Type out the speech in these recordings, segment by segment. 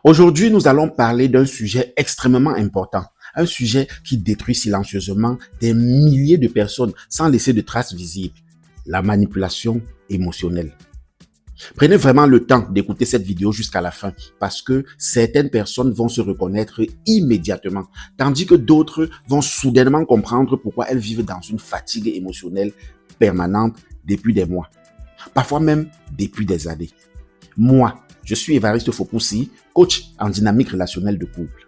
Aujourd'hui, nous allons parler d'un sujet extrêmement important, un sujet qui détruit silencieusement des milliers de personnes sans laisser de traces visibles, la manipulation émotionnelle. Prenez vraiment le temps d'écouter cette vidéo jusqu'à la fin parce que certaines personnes vont se reconnaître immédiatement, tandis que d'autres vont soudainement comprendre pourquoi elles vivent dans une fatigue émotionnelle permanente depuis des mois, parfois même depuis des années. Moi, je suis Évariste Fopoussi, coach en dynamique relationnelle de couple.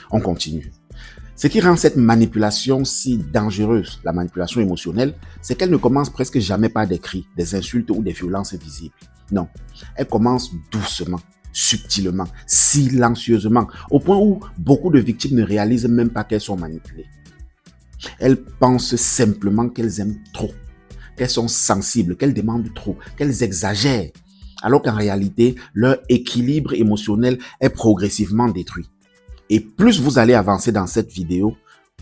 On continue. Ce qui rend cette manipulation si dangereuse, la manipulation émotionnelle, c'est qu'elle ne commence presque jamais par des cris, des insultes ou des violences visibles. Non, elle commence doucement, subtilement, silencieusement, au point où beaucoup de victimes ne réalisent même pas qu'elles sont manipulées. Elles pensent simplement qu'elles aiment trop, qu'elles sont sensibles, qu'elles demandent trop, qu'elles exagèrent, alors qu'en réalité, leur équilibre émotionnel est progressivement détruit. Et plus vous allez avancer dans cette vidéo,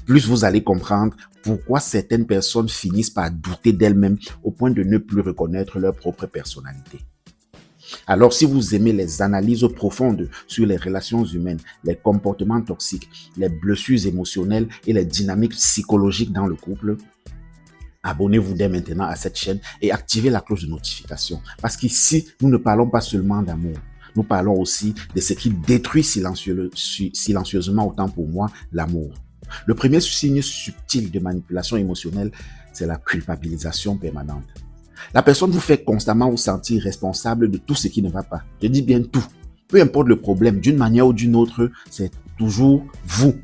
plus vous allez comprendre pourquoi certaines personnes finissent par douter d'elles-mêmes au point de ne plus reconnaître leur propre personnalité. Alors, si vous aimez les analyses profondes sur les relations humaines, les comportements toxiques, les blessures émotionnelles et les dynamiques psychologiques dans le couple, abonnez-vous dès maintenant à cette chaîne et activez la cloche de notification. Parce qu'ici, nous ne parlons pas seulement d'amour. Nous parlons aussi de ce qui détruit silencieusement, autant pour moi, l'amour. Le premier signe subtil de manipulation émotionnelle, c'est la culpabilisation permanente. La personne vous fait constamment vous sentir responsable de tout ce qui ne va pas. Je dis bien tout. Peu importe le problème, d'une manière ou d'une autre, c'est toujours vous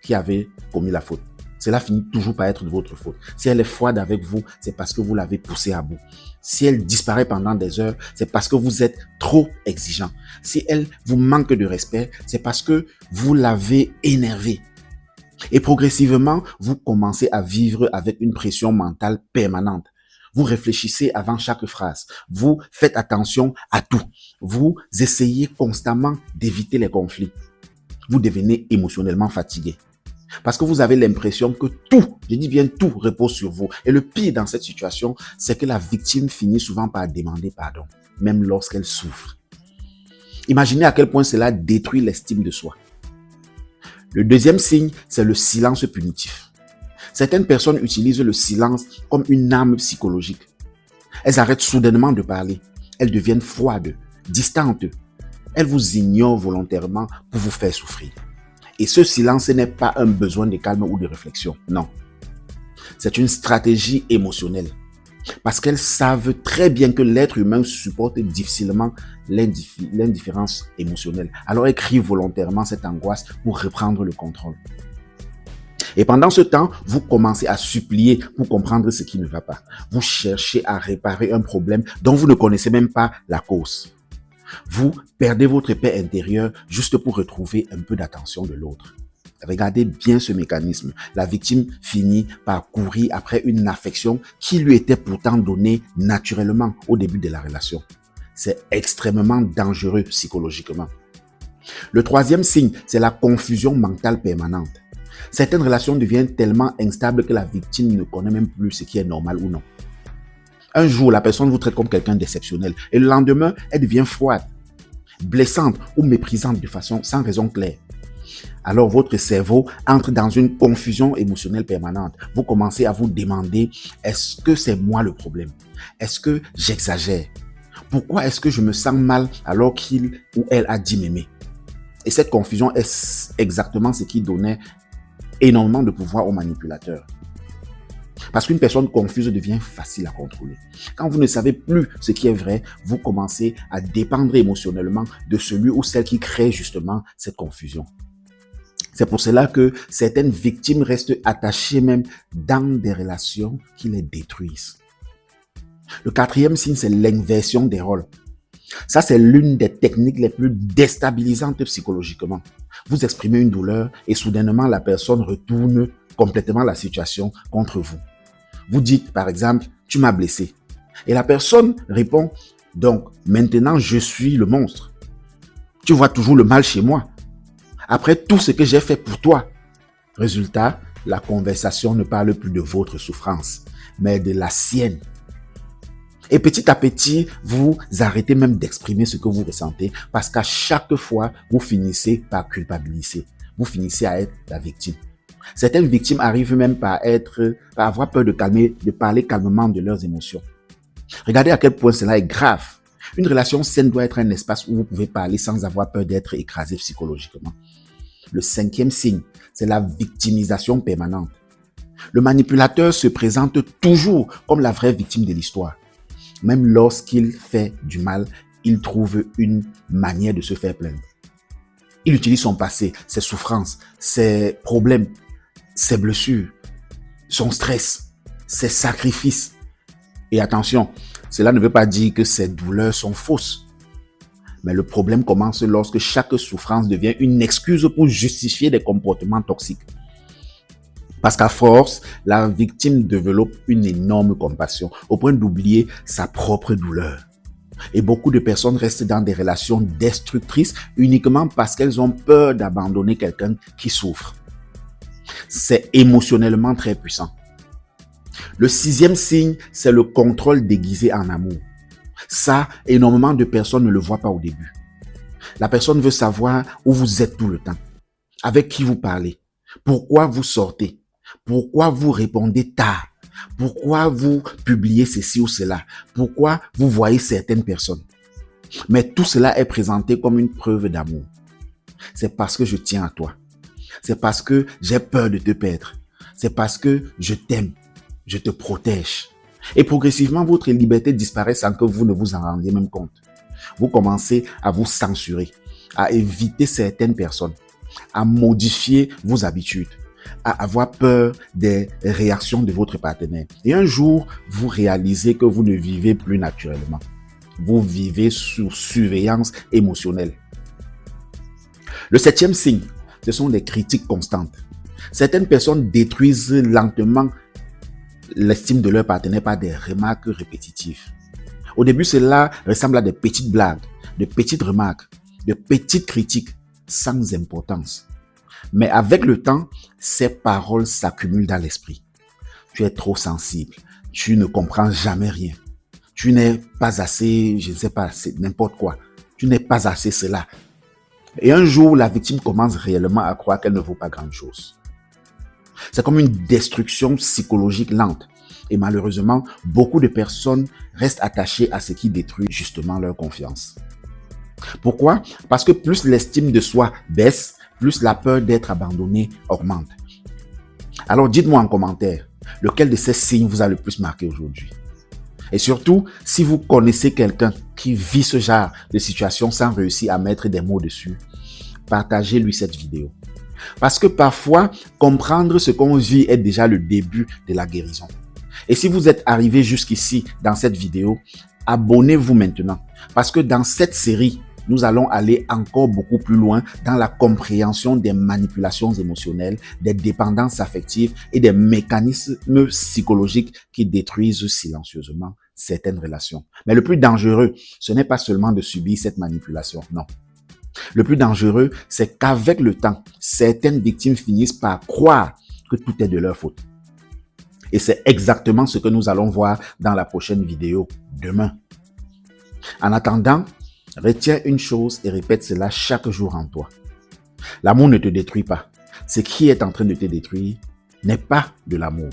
qui avez commis la faute. Cela finit toujours par être de votre faute. Si elle est froide avec vous, c'est parce que vous l'avez poussée à bout. Si elle disparaît pendant des heures, c'est parce que vous êtes trop exigeant. Si elle vous manque de respect, c'est parce que vous l'avez énervée. Et progressivement, vous commencez à vivre avec une pression mentale permanente. Vous réfléchissez avant chaque phrase. Vous faites attention à tout. Vous essayez constamment d'éviter les conflits. Vous devenez émotionnellement fatigué. Parce que vous avez l'impression que tout, je dis bien tout, repose sur vous. Et le pire dans cette situation, c'est que la victime finit souvent par demander pardon, même lorsqu'elle souffre. Imaginez à quel point cela détruit l'estime de soi. Le deuxième signe, c'est le silence punitif. Certaines personnes utilisent le silence comme une arme psychologique. Elles arrêtent soudainement de parler. Elles deviennent froides, distantes. Elles vous ignorent volontairement pour vous faire souffrir. Et ce silence n'est pas un besoin de calme ou de réflexion, non. C'est une stratégie émotionnelle. Parce qu'elles savent très bien que l'être humain supporte difficilement l'indifférence émotionnelle. Alors elles crient volontairement cette angoisse pour reprendre le contrôle. Et pendant ce temps, vous commencez à supplier pour comprendre ce qui ne va pas. Vous cherchez à réparer un problème dont vous ne connaissez même pas la cause. Vous perdez votre paix intérieure juste pour retrouver un peu d'attention de l'autre. Regardez bien ce mécanisme. La victime finit par courir après une affection qui lui était pourtant donnée naturellement au début de la relation. C'est extrêmement dangereux psychologiquement. Le troisième signe, c'est la confusion mentale permanente. Certaines relations deviennent tellement instables que la victime ne connaît même plus ce qui est normal ou non. Un jour, la personne vous traite comme quelqu'un d'exceptionnel et le lendemain, elle devient froide, blessante ou méprisante de façon sans raison claire. Alors votre cerveau entre dans une confusion émotionnelle permanente. Vous commencez à vous demander, est-ce que c'est moi le problème? Est-ce que j'exagère? Pourquoi est-ce que je me sens mal alors qu'il ou elle a dit m'aimer? Et cette confusion est exactement ce qui donnait énormément de pouvoir aux manipulateurs. Parce qu'une personne confuse devient facile à contrôler. Quand vous ne savez plus ce qui est vrai, vous commencez à dépendre émotionnellement de celui ou celle qui crée justement cette confusion. C'est pour cela que certaines victimes restent attachées même dans des relations qui les détruisent. Le quatrième signe, c'est l'inversion des rôles. Ça, c'est l'une des techniques les plus déstabilisantes psychologiquement. Vous exprimez une douleur et soudainement, la personne retourne complètement la situation contre vous. Vous dites, par exemple, « tu m'as blessé ». Et la personne répond, « donc, maintenant, je suis le monstre. Tu vois toujours le mal chez moi. Après tout ce que j'ai fait pour toi. » Résultat, la conversation ne parle plus de votre souffrance, mais de la sienne. Et petit à petit, vous arrêtez même d'exprimer ce que vous ressentez parce qu'à chaque fois, vous finissez par culpabiliser. Vous finissez à être la victime. Certaines victimes arrivent même par avoir peur de parler calmement de leurs émotions. Regardez à quel point cela est grave. Une relation saine doit être un espace où vous pouvez parler sans avoir peur d'être écrasé psychologiquement. Le 5e signe, c'est la victimisation permanente. Le manipulateur se présente toujours comme la vraie victime de l'histoire. Même lorsqu'il fait du mal, il trouve une manière de se faire plaindre. Il utilise son passé, ses souffrances, ses problèmes, ses blessures, son stress, ses sacrifices. Et attention, cela ne veut pas dire que ces douleurs sont fausses. Mais le problème commence lorsque chaque souffrance devient une excuse pour justifier des comportements toxiques. Parce qu'à force, la victime développe une énorme compassion au point d'oublier sa propre douleur. Et beaucoup de personnes restent dans des relations destructrices uniquement parce qu'elles ont peur d'abandonner quelqu'un qui souffre. C'est émotionnellement très puissant. Le 6e signe, c'est le contrôle déguisé en amour. Ça, énormément de personnes ne le voient pas au début. La personne veut savoir où vous êtes tout le temps, avec qui vous parlez, pourquoi vous sortez, pourquoi vous répondez tard, pourquoi vous publiez ceci ou cela, pourquoi vous voyez certaines personnes. Mais tout cela est présenté comme une preuve d'amour. C'est parce que je tiens à toi. C'est parce que j'ai peur de te perdre. C'est parce que je t'aime. Je te protège. Et progressivement, votre liberté disparaît sans que vous ne vous en rendiez même compte. Vous commencez à vous censurer, à éviter certaines personnes, à modifier vos habitudes, à avoir peur des réactions de votre partenaire. Et un jour, vous réalisez que vous ne vivez plus naturellement. Vous vivez sous surveillance émotionnelle. Le 7e signe, ce sont les critiques constantes. Certaines personnes détruisent lentement l'estime de leur partenaire par des remarques répétitives. Au début, cela ressemble à des petites blagues, de petites remarques, de petites critiques sans importance. Mais avec le temps, ces paroles s'accumulent dans l'esprit. Tu es trop sensible, tu ne comprends jamais rien. Tu n'es pas assez, je ne sais pas, c'est n'importe quoi. Tu n'es pas assez cela. Et un jour, la victime commence réellement à croire qu'elle ne vaut pas grand-chose. C'est comme une destruction psychologique lente. Et malheureusement, beaucoup de personnes restent attachées à ce qui détruit justement leur confiance. Pourquoi? Parce que plus l'estime de soi baisse, plus la peur d'être abandonné augmente. Alors dites-moi en commentaire, lequel de ces signes vous a le plus marqué aujourd'hui? Et surtout, si vous connaissez quelqu'un qui vit ce genre de situation sans réussir à mettre des mots dessus, partagez-lui cette vidéo. Parce que parfois, comprendre ce qu'on vit est déjà le début de la guérison. Et si vous êtes arrivé jusqu'ici dans cette vidéo, abonnez-vous maintenant. Parce que dans cette série, nous allons aller encore beaucoup plus loin dans la compréhension des manipulations émotionnelles, des dépendances affectives et des mécanismes psychologiques qui détruisent silencieusement certaines relations. Mais le plus dangereux, ce n'est pas seulement de subir cette manipulation, non. Le plus dangereux, c'est qu'avec le temps, certaines victimes finissent par croire que tout est de leur faute. Et c'est exactement ce que nous allons voir dans la prochaine vidéo demain. En attendant, retiens une chose et répète cela chaque jour en toi. L'amour ne te détruit pas. Ce qui est en train de te détruire n'est pas de l'amour.